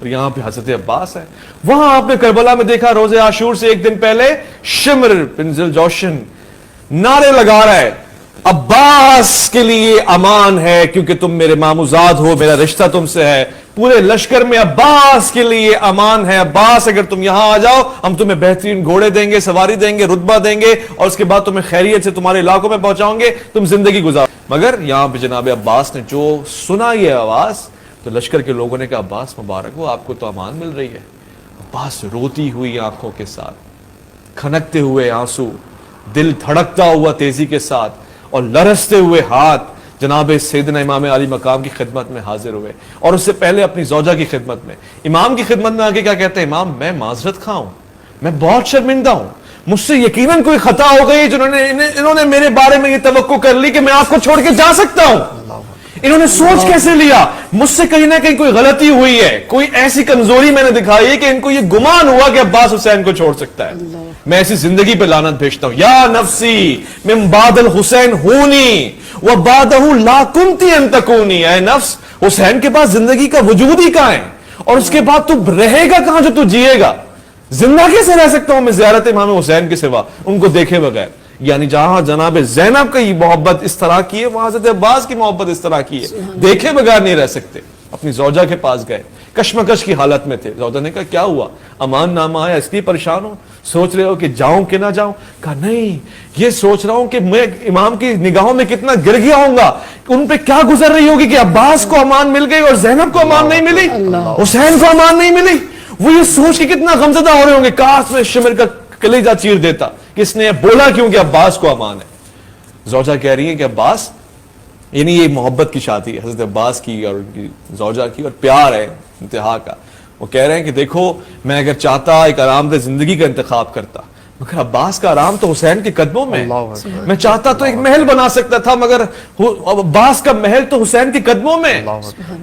اور یہاں پہ حضرت عباس ہے. وہاں آپ نے کربلا میں دیکھا روزے عاشور سے ایک دن پہلے شمر بن ذوالجوشن نعرے لگا رہا ہے عباس کے لیے امان ہے کیونکہ تم میرے ماموزاد ہو, میرا رشتہ تم سے ہے. پورے لشکر میں عباس کے لیے امان ہے, عباس اگر تم یہاں آ جاؤ ہم تمہیں بہترین گھوڑے دیں گے, سواری دیں گے, رتبہ دیں گے, اور اس کے بعد تمہیں خیریت سے تمہارے علاقوں میں پہنچاؤں گے, تم زندگی گزارو. مگر یہاں پہ جناب عباس نے جو سنا یہ آواز تو لشکر کے لوگوں نے کہا عباس مبارک ہو, آپ کو تو امان مل رہی ہے. عباس روتی ہوئی آنکھوں کے ساتھ, کھنکتے ہوئے آنسو, دل دھڑکتا ہوا تیزی کے ساتھ اور لرزتے ہوئے ہاتھ جناب سیدنا امام علی مقام کی خدمت میں حاضر ہوئے, اور اس سے پہلے اپنی زوجہ کی خدمت میں, امام کی خدمت میں آگے کیا کہتے ہیں, امام میں معذرت خواہ ہوں, میں بہت شرمندہ ہوں, مجھ سے یقیناً کوئی خطا ہو گئی انہوں نے میرے بارے میں یہ توقع کر لی کہ میں آپ کو چھوڑ کے جا سکتا ہوں. انہوں نے سوچ کیسے لیا, مجھ سے کہیں نہ کہیں کوئی غلطی ہوئی ہے, کوئی ایسی کمزوری میں نے دکھائی ہے کہ ان کو یہ گمان ہوا کہ عباس حسین کو چھوڑ سکتا ہے. میں ایسی زندگی پہ لعنت بھیجتا ہوں. یا نفسی من بعد الحسین ہونی وبعدہ لا کنتی ان تکونی, اے نفس حسین کے بعد زندگی کا وجود ہی کہاں ہے, اور اس کے بعد تو رہے گا کہاں جو تو جیے گا. زندہ کیسے رہ سکتا ہوں میں زیارت امام حسین کے سوا, ان کو دیکھے بغیر. یعنی جہاں جناب زینب کی محبت اس طرح کی ہے وہاں حضرت عباس کی محبت اس طرح کی ہے, دیکھے بغیر نہیں رہ سکتے. اپنی زوجہ کے پاس گئے, کشمکش کی حالت میں تھے. زوجہ نے کہا کیا ہوا, امان نامہ آیا اس لیے پریشان ہو, سوچ رہے ہو کہ جاؤں کہ نہ جاؤں. کہا نہیں, یہ سوچ رہا ہوں کہ میں امام کی نگاہوں میں کتنا گر گیا ہوں گا, ان پہ کیا گزر رہی ہوگی کہ عباس کو امان مل گئی اور زینب کو امان نہیں ملی, حسین کو امان نہیں ملی. وہ یہ سوچ کے کتنا غمزدہ ہو رہے ہوں گے, کاش میں شمر کا کلیجہ چیر دیتا, کس نے بولا کیوں کہ عباس کو امان ہے. زوجہ کہہ رہی ہیں کہ عباس, یعنی یہ محبت کی شادی ہے حضرت عباس کی اور ان کی زوجہ کی, اور پیار ہے انتہا کا. وہ کہہ رہے ہیں کہ دیکھو میں اگر چاہتا ایک آرام دہ زندگی کا انتخاب کرتا, مگر عباس کا آرام تو حسین کے قدموں میں. میں چاہتا تو ایک محل بنا سکتا تھا, مگر عباس کا محل تو حسین کے قدموں میں.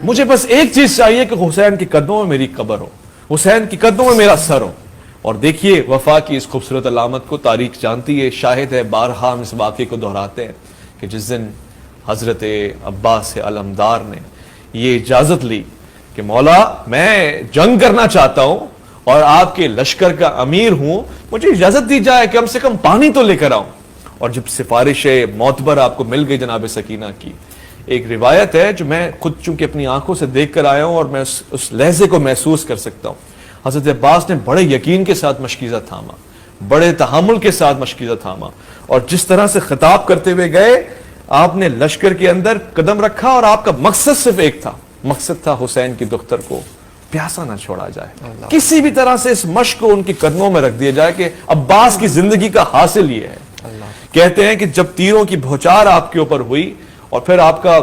مجھے بس ایک چیز چاہیے کہ حسین کے قدموں میں میری قبر ہو, حسین کے قدموں میں میرا سر ہو. اور دیکھیے وفا کی اس خوبصورت علامت کو تاریخ جانتی ہے, شاہد ہے, بارہا ہم اس واقعے کو دہراتے ہیں کہ جس دن حضرت عباس علمدار نے یہ اجازت لی کہ مولا میں جنگ کرنا چاہتا ہوں اور آپ کے لشکر کا امیر ہوں, مجھے اجازت دی جائے کم سے کم پانی تو لے کر آؤں. اور جب سفارش معتبر آپ کو مل گئی جناب سکینہ کی, ایک روایت ہے جو میں خود چونکہ اپنی آنکھوں سے دیکھ کر آیا ہوں اور میں اس لہجے کو محسوس کر سکتا ہوں. حضرت عباس نے بڑے یقین کے ساتھ مشکیزہ تھاما, بڑے تحمل کے ساتھ مشکیزہ تھاما, اور جس طرح سے خطاب کرتے ہوئے گئے, آپ نے لشکر کے اندر قدم رکھا اور آپ کا مقصد صرف ایک تھا, مقصد تھا حسین کی دختر کو پیاسا نہ چھوڑا جائے, کسی بھی طرح سے اس مشق کو ان کے قدموں میں رکھ دیا جائے کہ عباس کی زندگی کا حاصل یہ ہے. کہتے ہیں کہ جب تیروں کی بھوچار آپ کے اوپر ہوئی اور پھر آپ کا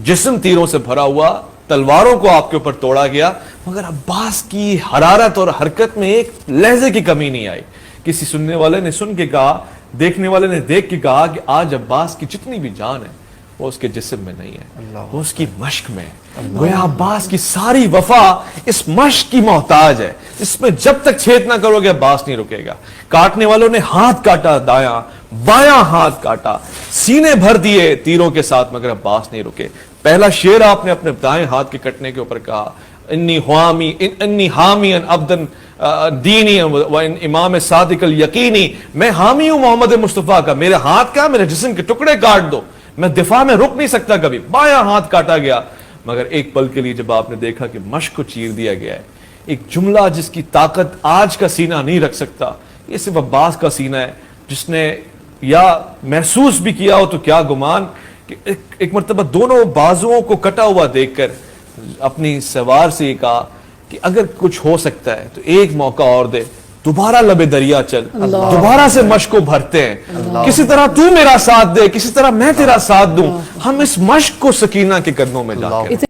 جسم تیروں سے بھرا ہوا, تلواروں کو آپ کے اوپر توڑا گیا, مگر عباس کی حرارت اور حرکت میں ایک لہجے کی کمی نہیں آئی. کسی سننے والے نے سن کے کہا, دیکھنے والے نے دیکھ کے کہا کہ آج عباس کی جتنی بھی جان ہے وہ اس کے جسم میں نہیں ہے, وہ اس کی مشق میں ہے. گویا عباس کی ساری وفا اس مشق کی محتاج ہے, اس میں جب تک چھید نہ کرو گے عباس نہیں رکے گا. کاٹنے والوں نے ہاتھ کاٹا, دایاں بایاں ہاتھ کاٹا, سینے بھر دیے تیروں کے ساتھ, مگر عباس نہیں رکے. پہلا شعر آپ نے اپنے دائیں ہاتھ کے کٹنے کے اوپر کہا, انی حامی عبدن دینی و امام صادق الیقینی, میں حامی ہوں محمد مصطفیٰ کا, میرے ہاتھ کا میرے جسم کے ٹکڑے کاٹ دو, میں دفاع میں رک نہیں سکتا کبھی. بایاں ہاتھ کاٹا گیا, مگر ایک پل کے لیے جب آپ نے دیکھا کہ مشق کو چیر دیا گیا ہے, ایک جملہ جس کی طاقت آج کا سینہ نہیں رکھ سکتا, یہ صرف عباس کا سینہ ہے, جس نے یا محسوس بھی کیا ہو تو کیا گمان کہ ایک مرتبہ دونوں بازوؤں کو کٹا ہوا دیکھ کر اپنی سوار سے یہ کہا کہ اگر کچھ ہو سکتا ہے تو ایک موقع اور دے, دوبارہ لبے دریا چل, دوبارہ سے مشق کو بھرتے ہیں, کسی طرح تو میرا ساتھ دے, کسی طرح میں تیرا ساتھ دوں, ہم اس مشق کو سکینہ کے قدموں میں جا کے